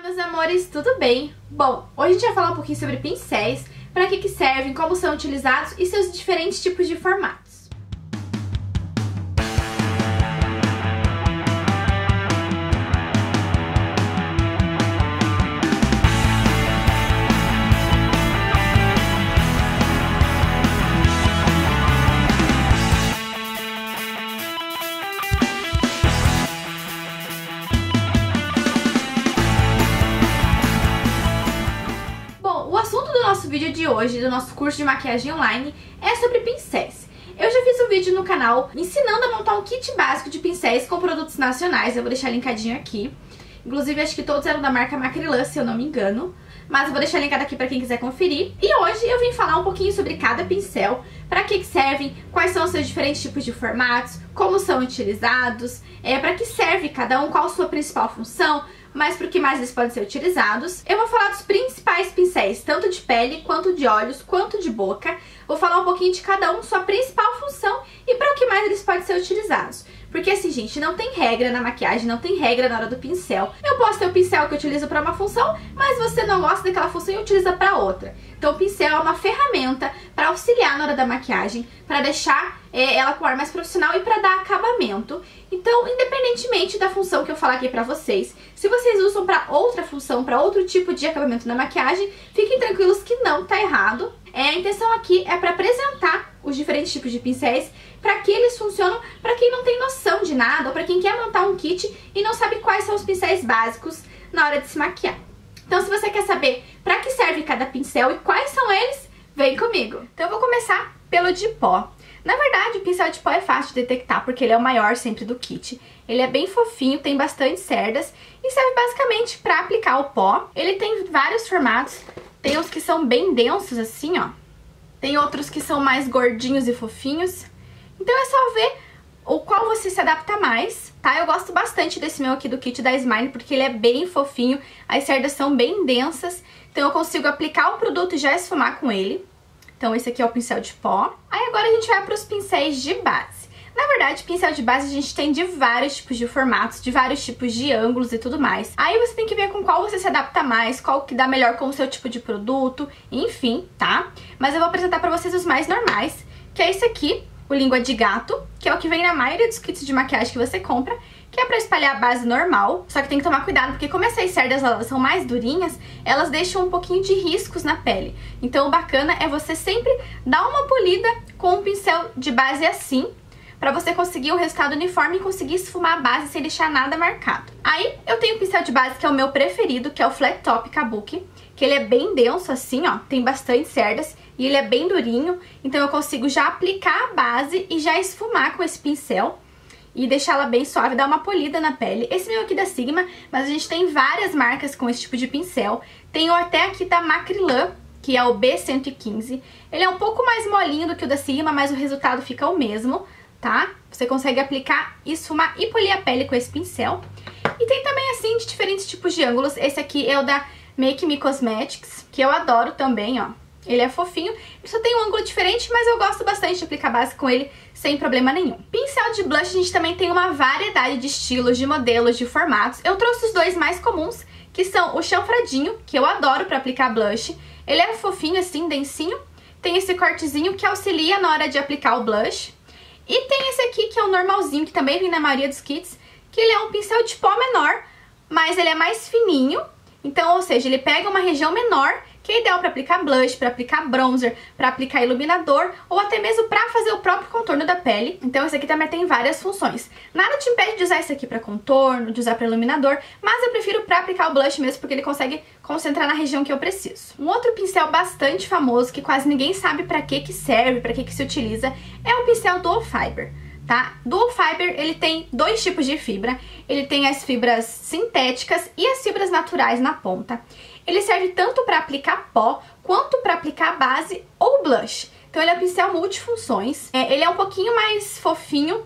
Meus amores, tudo bem? Bom, hoje a gente vai falar um pouquinho sobre pincéis, para que servem, como são utilizados e seus diferentes tipos de formatos. O assunto do nosso vídeo de hoje, do nosso curso de maquiagem online, é sobre pincéis. Eu já fiz um vídeo no canal ensinando a montar um kit básico de pincéis com produtos nacionais, eu vou deixar linkadinho aqui. Inclusive, acho que todos eram da marca Macrylan, se eu não me engano. Mas eu vou deixar linkado aqui pra quem quiser conferir. E hoje eu vim falar um pouquinho sobre cada pincel, pra que servem, quais são os seus diferentes tipos de formatos, como são utilizados, pra que serve cada um, qual a sua principal função, mas para o que mais eles podem ser utilizados. Eu vou falar dos principais pincéis, tanto de pele, quanto de olhos, quanto de boca. Vou falar um pouquinho de cada um, sua principal função e para o que mais eles podem ser utilizados. Porque assim, gente, não tem regra na maquiagem, não tem regra na hora do pincel. Eu posso ter o pincel que eu utilizo para uma função, mas você não gosta daquela função e utiliza para outra. Então o pincel é uma ferramenta para auxiliar na hora da maquiagem, para deixar ela com ar mais profissional e para dar acabamento. Então, independentemente da função que eu falar aqui pra vocês, se vocês usam pra outra função, pra outro tipo de acabamento na maquiagem, fiquem tranquilos que não tá errado. A intenção aqui é pra apresentar os diferentes tipos de pincéis, pra que eles funcionam pra quem não tem noção de nada, ou pra quem quer montar um kit e não sabe quais são os pincéis básicos na hora de se maquiar. Então, se você quer saber pra que serve cada pincel e quais são eles, vem comigo. Então, eu vou começar pelo de pó. Na verdade, o pincel de pó é fácil de detectar, porque ele é o maior sempre do kit. Ele é bem fofinho, tem bastante cerdas e serve basicamente para aplicar o pó. Ele tem vários formatos, tem uns que são bem densos assim, ó. Tem outros que são mais gordinhos e fofinhos. Então é só ver o qual você se adapta mais, tá? Eu gosto bastante desse meu aqui do kit da Smile, porque ele é bem fofinho, as cerdas são bem densas, então eu consigo aplicar o produto e já esfumar com ele. Então esse aqui é o pincel de pó. Aí agora a gente vai para os pincéis de base. Na verdade, pincel de base a gente tem de vários tipos de formatos, de vários tipos de ângulos e tudo mais. Aí você tem que ver com qual você se adapta mais, qual que dá melhor com o seu tipo de produto, enfim, tá? Mas eu vou apresentar para vocês os mais normais, que é esse aqui, o língua de gato, que é o que vem na maioria dos kits de maquiagem que você compra, que é pra espalhar a base normal, só que tem que tomar cuidado, porque como essas cerdas elas são mais durinhas, elas deixam um pouquinho de riscos na pele. Então o bacana é você sempre dar uma polida com um pincel de base assim, pra você conseguir um resultado uniforme e conseguir esfumar a base sem deixar nada marcado. Aí eu tenho o pincel de base que é o meu preferido, que é o Flat Top Kabuki, que ele é bem denso assim, ó, tem bastante cerdas e ele é bem durinho, então eu consigo já aplicar a base e já esfumar com esse pincel e deixar ela bem suave, dar uma polida na pele. Esse meu aqui da Sigma, mas a gente tem várias marcas com esse tipo de pincel. Tenho até aqui da Macrylan, que é o B115. Ele é um pouco mais molinho do que o da Sigma, mas o resultado fica o mesmo, tá? Você consegue aplicar, esfumar e polir a pele com esse pincel. E tem também, assim, de diferentes tipos de ângulos. Esse aqui é o da Make Me Cosmetics, que eu adoro também, ó. Ele é fofinho, ele só tem um ângulo diferente, mas eu gosto bastante de aplicar base com ele sem problema nenhum. Pincel de blush, a gente também tem uma variedade de estilos, de modelos, de formatos. Eu trouxe os dois mais comuns, que são o chanfradinho, que eu adoro pra aplicar blush. Ele é fofinho assim, densinho. Tem esse cortezinho que auxilia na hora de aplicar o blush. E tem esse aqui, que é o normalzinho, que também vem na maioria dos kits, que ele é um pincel de pó menor, mas ele é mais fininho. Então, ou seja, ele pega uma região menor, que é ideal para aplicar blush, para aplicar bronzer, para aplicar iluminador ou até mesmo para fazer o próprio contorno da pele. Então esse aqui também tem várias funções. Nada te impede de usar esse aqui para contorno, de usar para iluminador, mas eu prefiro para aplicar o blush mesmo porque ele consegue concentrar na região que eu preciso. Um outro pincel bastante famoso que quase ninguém sabe para que serve, para que se utiliza, é o pincel Dual Fiber. Tá? Dual Fiber, ele tem dois tipos de fibra, ele tem as fibras sintéticas e as fibras naturais na ponta. Ele serve tanto para aplicar pó, quanto para aplicar base ou blush. Então ele é um pincel multifunções, ele é um pouquinho mais fofinho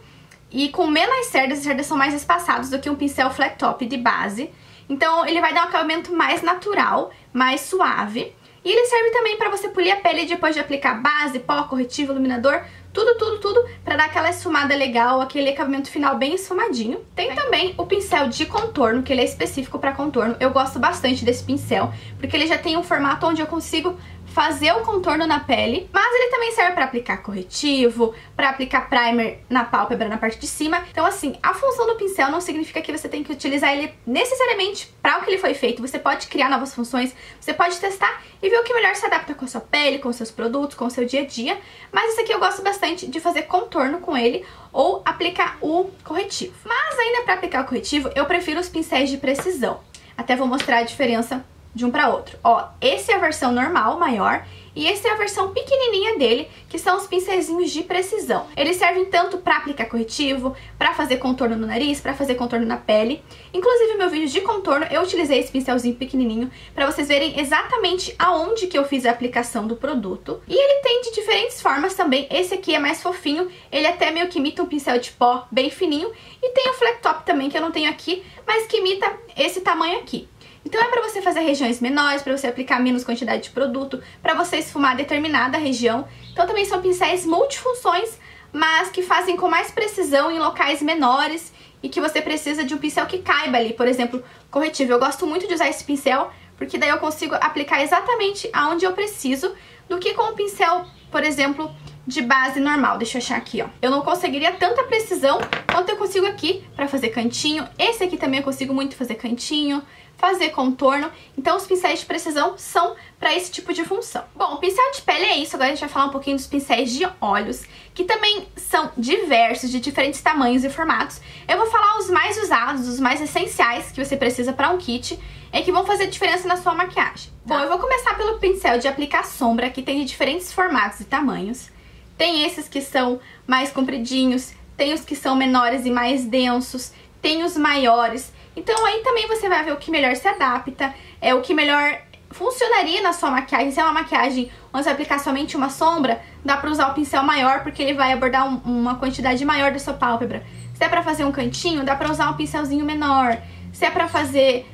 e com menos cerdas, as cerdas são mais espaçadas do que um pincel flat top de base. Então ele vai dar um acabamento mais natural, mais suave. E ele serve também para você polir a pele depois de aplicar base, pó, corretivo, iluminador, tudo pra dar aquela esfumada legal, aquele acabamento final bem esfumadinho. Tem também o pincel de contorno, que ele é específico pra contorno. Eu gosto bastante desse pincel, porque ele já tem um formato onde eu consigo fazer o contorno na pele, mas ele também serve pra aplicar corretivo, pra aplicar primer na pálpebra, na parte de cima. Então assim, a função do pincel não significa que você tem que utilizar ele necessariamente para o que ele foi feito. Você pode criar novas funções, você pode testar e ver o que melhor se adapta com a sua pele, com os seus produtos, com o seu dia a dia. Mas esse aqui eu gosto bastante de fazer contorno com ele ou aplicar o corretivo. Mas ainda para aplicar o corretivo, eu prefiro os pincéis de precisão. Até vou mostrar a diferença de um para outro. Ó, esse é a versão normal, maior, e esse é a versão pequenininha dele, que são os pincelzinhos de precisão. Eles servem tanto para aplicar corretivo, para fazer contorno no nariz, para fazer contorno na pele. Inclusive, no meu vídeo de contorno, eu utilizei esse pincelzinho pequenininho para vocês verem exatamente aonde que eu fiz a aplicação do produto. E ele tem de diferentes formas também. Esse aqui é mais fofinho, ele até meio que imita um pincel de pó bem fininho. E tem o flat top também, que eu não tenho aqui, mas que imita esse tamanho aqui. Então é para você fazer regiões menores, para você aplicar menos quantidade de produto, para você esfumar determinada região. Então também são pincéis multifunções, mas que fazem com mais precisão em locais menores e que você precisa de um pincel que caiba ali. Por exemplo, corretivo. Eu gosto muito de usar esse pincel, porque daí eu consigo aplicar exatamente aonde eu preciso, do que com um pincel, por exemplo, de base normal. Deixa eu achar aqui, ó. Eu não conseguiria tanta precisão quanto eu consigo aqui para fazer cantinho. Esse aqui também eu consigo muito fazer cantinho, fazer contorno. Então os pincéis de precisão são para esse tipo de função. Bom, o pincel de pele é isso. Agora a gente vai falar um pouquinho dos pincéis de olhos, que também são diversos, de diferentes tamanhos e formatos. Eu vou falar os mais usados, os mais essenciais que você precisa para um kit, que vão fazer diferença na sua maquiagem. Bom, eu vou começar pelo pincel de aplicar sombra, que tem de diferentes formatos e tamanhos. Tem esses que são mais compridinhos, tem os que são menores e mais densos, tem os maiores. Então aí também você vai ver o que melhor se adapta, o que melhor funcionaria na sua maquiagem. Se é uma maquiagem onde você vai aplicar somente uma sombra, dá pra usar o pincel maior, porque ele vai abordar uma quantidade maior da sua pálpebra. Se é pra fazer um cantinho, dá pra usar um pincelzinho menor. Se é pra fazer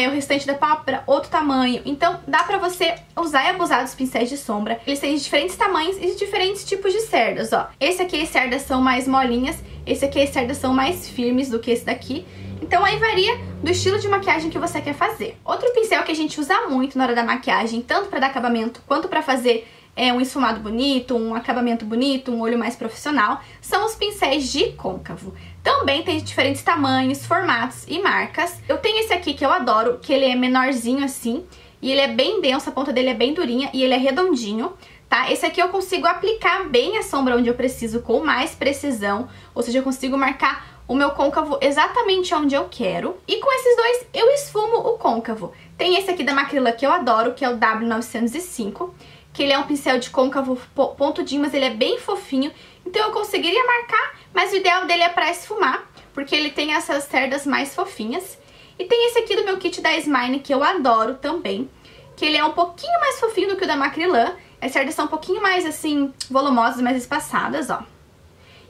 o restante da pálpebra, outro tamanho. Então dá pra você usar e abusar dos pincéis de sombra. Eles têm de diferentes tamanhos e de diferentes tipos de cerdas, ó. Esse aqui, as cerdas são mais molinhas, esse aqui, as cerdas são mais firmes do que esse daqui. Então aí varia do estilo de maquiagem que você quer fazer. Outro pincel que a gente usa muito na hora da maquiagem, tanto para dar acabamento quanto para fazer um esfumado bonito, um acabamento bonito, um olho mais profissional, são os pincéis de côncavo. Também tem de diferentes tamanhos, formatos e marcas. Eu tenho esse aqui que eu adoro, que ele é menorzinho assim, e ele é bem denso, a ponta dele é bem durinha e ele é redondinho. Tá? Esse aqui eu consigo aplicar bem a sombra onde eu preciso com mais precisão, ou seja, eu consigo marcar o meu côncavo exatamente onde eu quero. E com esses dois eu esfumo o côncavo. Tem esse aqui da Macrylan que eu adoro, que é o W905, que ele é um pincel de côncavo pontudinho, mas ele é bem fofinho. Então eu conseguiria marcar, mas o ideal dele é pra esfumar, porque ele tem essas cerdas mais fofinhas. E tem esse aqui do meu kit da Smile, que eu adoro também, que ele é um pouquinho mais fofinho do que o da Macrylan. As cerdas são um pouquinho mais, assim, volumosas, mais espaçadas, ó.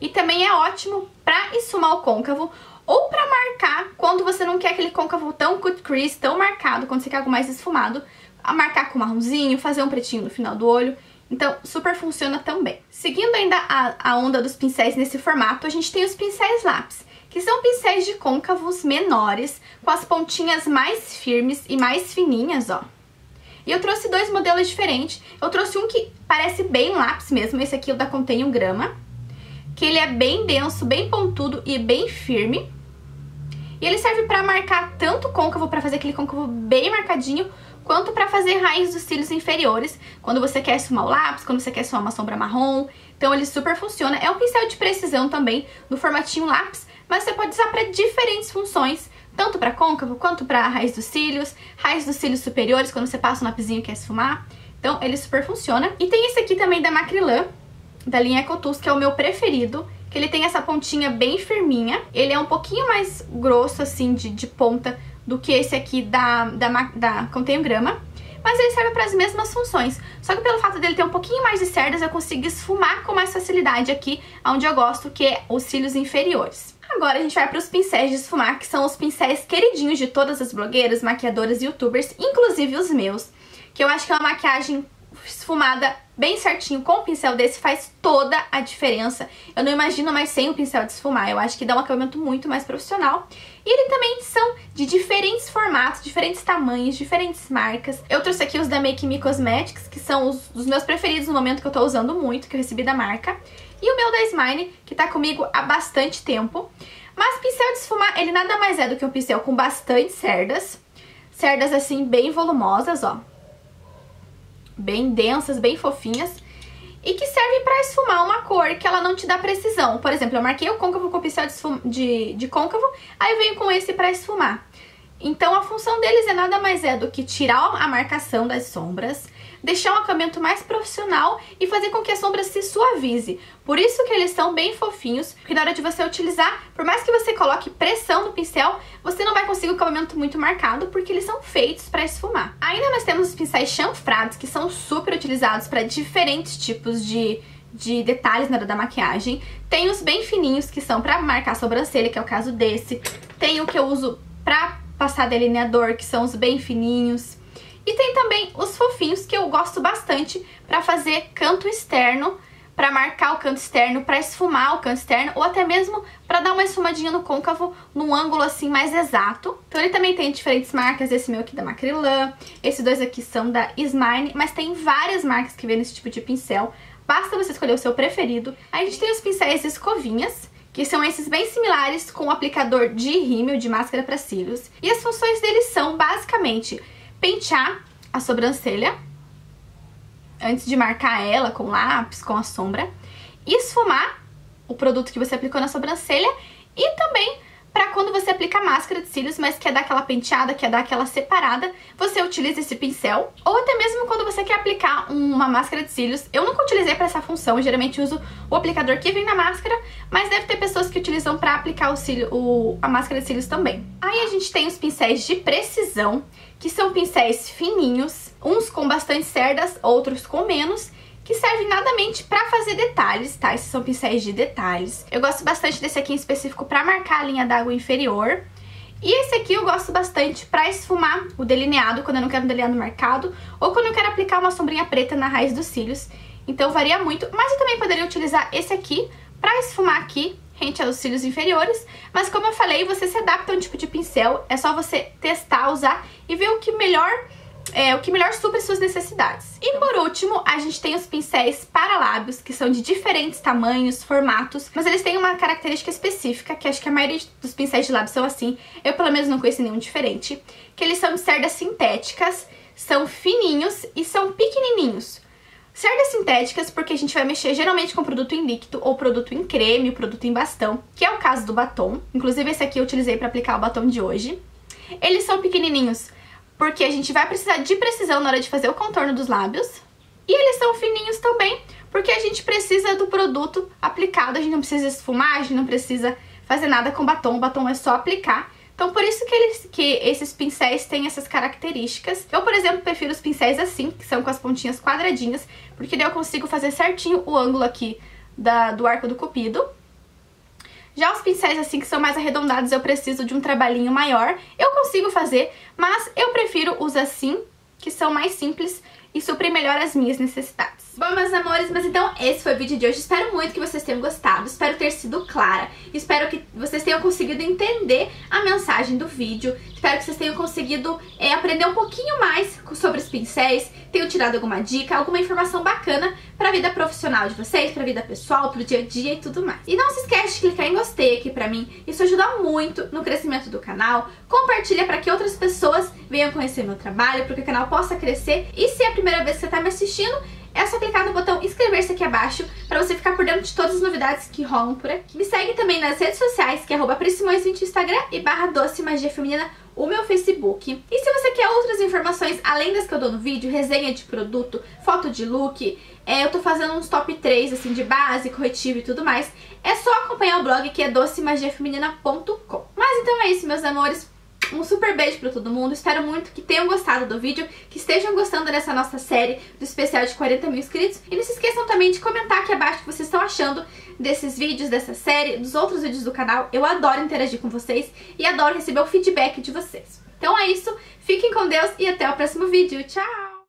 E também é ótimo pra esfumar o côncavo ou pra marcar quando você não quer aquele côncavo tão cut crease, tão marcado, quando você quer algo mais esfumado, a marcar com marronzinho, fazer um pretinho no final do olho. Então, super funciona também. Seguindo ainda a onda dos pincéis nesse formato, a gente tem os pincéis lápis, que são pincéis de côncavos menores, com as pontinhas mais firmes e mais fininhas, ó. E eu trouxe dois modelos diferentes. Eu trouxe um que parece bem um lápis mesmo, esse aqui é o da Contém 1 grama, que ele é bem denso, bem pontudo e bem firme. E ele serve pra marcar tanto o côncavo, pra fazer aquele côncavo bem marcadinho, quanto pra fazer raiz dos cílios inferiores, quando você quer esfumar o lápis, quando você quer esfumar uma sombra marrom. Então ele super funciona. É um pincel de precisão também, no formatinho lápis, mas você pode usar pra diferentes funções, tanto pra côncavo, quanto pra raiz dos cílios superiores, quando você passa um lapisinho e quer esfumar. Então ele super funciona. E tem esse aqui também da Macrylan, da linha Ecotools, que é o meu preferido, que ele tem essa pontinha bem firminha. Ele é um pouquinho mais grosso, assim, de ponta do que esse aqui da Contém 1 grama, mas ele serve para as mesmas funções. Só que pelo fato dele ter um pouquinho mais de cerdas, eu consigo esfumar com mais facilidade aqui, onde eu gosto, que é os cílios inferiores. Agora a gente vai para os pincéis de esfumar, que são os pincéis queridinhos de todas as blogueiras, maquiadoras e youtubers, inclusive os meus, que eu acho que é uma maquiagem esfumada bem certinho com um pincel desse faz toda a diferença. Eu não imagino mais sem um pincel de esfumar. Eu acho que dá um acabamento muito mais profissional. E eles também são de diferentes formatos, diferentes tamanhos, diferentes marcas. Eu trouxe aqui os da Make Me Cosmetics, que são os meus preferidos no momento que eu tô usando muito, que eu recebi da marca. E o meu da Smile, que tá comigo há bastante tempo. Mas pincel de esfumar, ele nada mais é do que um pincel com bastante cerdas. Cerdas assim, bem volumosas, ó. Bem densas, bem fofinhas. E que serve pra esfumar uma cor que ela não te dá precisão. Por exemplo, eu marquei o côncavo com o pincel de côncavo, aí eu venho com esse pra esfumar. Então a função deles é nada mais é do que tirar a marcação das sombras, deixar um acabamento mais profissional e fazer com que a sombra se suavize. Por isso que eles são bem fofinhos, porque na hora de você utilizar, por mais que você coloque pressão no pincel, você não vai conseguir um acabamento muito marcado, porque eles são feitos para esfumar. Ainda nós temos os pincéis chanfrados, que são super utilizados para diferentes tipos de detalhes na hora da maquiagem. Tem os bem fininhos, que são para marcar a sobrancelha, que é o caso desse. Tem o que eu uso para passar delineador, que são os bem fininhos. E tem também os fofinhos, que eu gosto bastante para fazer canto externo, para marcar o canto externo, para esfumar o canto externo, ou até mesmo para dar uma esfumadinha no côncavo num ângulo assim mais exato. Então ele também tem diferentes marcas, esse meu aqui da Macrylan, esses dois aqui são da Smile, mas tem várias marcas que vendem esse tipo de pincel, basta você escolher o seu preferido. Aí a gente tem os pincéis escovinhas, que são esses bem similares com o aplicador de rímel, de máscara para cílios. E as funções deles são basicamente pentear a sobrancelha antes de marcar ela com lápis, com a sombra, esfumar o produto que você aplicou na sobrancelha e também para quando você aplica a máscara de cílios, mas quer dar aquela penteada, quer dar aquela separada, você utiliza esse pincel. Ou até mesmo quando você quer aplicar uma máscara de cílios. Eu nunca utilizei para essa função, eu geralmente uso o aplicador que vem na máscara, mas deve ter pessoas que utilizam para aplicar a máscara de cílios também. Aí a gente tem os pincéis de precisão, que são pincéis fininhos, uns com bastante cerdas, outros com menos, que servem nadamente pra fazer detalhes, tá? Esses são pincéis de detalhes. Eu gosto bastante desse aqui em específico pra marcar a linha d'água inferior. E esse aqui eu gosto bastante pra esfumar o delineado, quando eu não quero um delineado marcado, ou quando eu quero aplicar uma sombrinha preta na raiz dos cílios. Então varia muito, mas eu também poderia utilizar esse aqui pra esfumar aqui, rente aos cílios inferiores. Mas como eu falei, você se adapta a um tipo de pincel, é só você testar, usar e ver o que melhor supre suas necessidades. E por último, a gente tem os pincéis para lábios, que são de diferentes tamanhos, formatos, mas eles têm uma característica específica, que acho que a maioria dos pincéis de lábios são assim, eu pelo menos não conheço nenhum diferente, que eles são de cerdas sintéticas, são fininhos e são pequenininhos. Cerdas sintéticas porque a gente vai mexer geralmente com produto em líquido ou produto em creme, produto em bastão, que é o caso do batom. Inclusive esse aqui eu utilizei para aplicar o batom de hoje. Eles são pequenininhos porque a gente vai precisar de precisão na hora de fazer o contorno dos lábios. E eles são fininhos também, porque a gente precisa do produto aplicado, a gente não precisa esfumar, a gente não precisa fazer nada com batom, o batom é só aplicar. Então por isso que esses pincéis têm essas características. Eu, por exemplo, prefiro os pincéis assim, que são com as pontinhas quadradinhas, porque daí eu consigo fazer certinho o ângulo aqui do arco do cupido. Já os pincéis assim que são mais arredondados eu preciso de um trabalhinho maior. Eu consigo fazer, mas eu prefiro os assim, que são mais simples e suprem melhor as minhas necessidades. Bom, meus amores, mas então esse foi o vídeo de hoje. Espero muito que vocês tenham gostado, espero ter sido clara, espero que vocês tenham conseguido entender a mensagem do vídeo, espero que vocês tenham conseguido aprender um pouquinho mais sobre os pincéis, tenham tirado alguma dica, alguma informação bacana pra vida profissional de vocês, pra vida pessoal, pro dia a dia e tudo mais. E não se esquece de clicar em gostei aqui pra mim, isso ajuda muito no crescimento do canal, compartilha pra que outras pessoas venham conhecer meu trabalho, para que o canal possa crescer. E se é a primeira vez que você tá me assistindo, é só clicar no botão inscrever-se aqui abaixo pra você ficar por dentro de todas as novidades que rolam por aqui. Me segue também nas redes sociais, que é @PrisCimões20 Instagram e /Doce Magia Feminina, o meu Facebook. E se você quer outras informações além das que eu dou no vídeo, resenha de produto, foto de look, eu tô fazendo uns top 3 assim de base, corretivo e tudo mais, é só acompanhar o blog, que é docemagiafeminina.com. Mas então é isso, meus amores. Um super beijo pra todo mundo, espero muito que tenham gostado do vídeo, que estejam gostando dessa nossa série do especial de 40 mil inscritos. E não se esqueçam também de comentar aqui abaixo o que vocês estão achando desses vídeos, dessa série, dos outros vídeos do canal. Eu adoro interagir com vocês e adoro receber o feedback de vocês. Então é isso, fiquem com Deus e até o próximo vídeo. Tchau!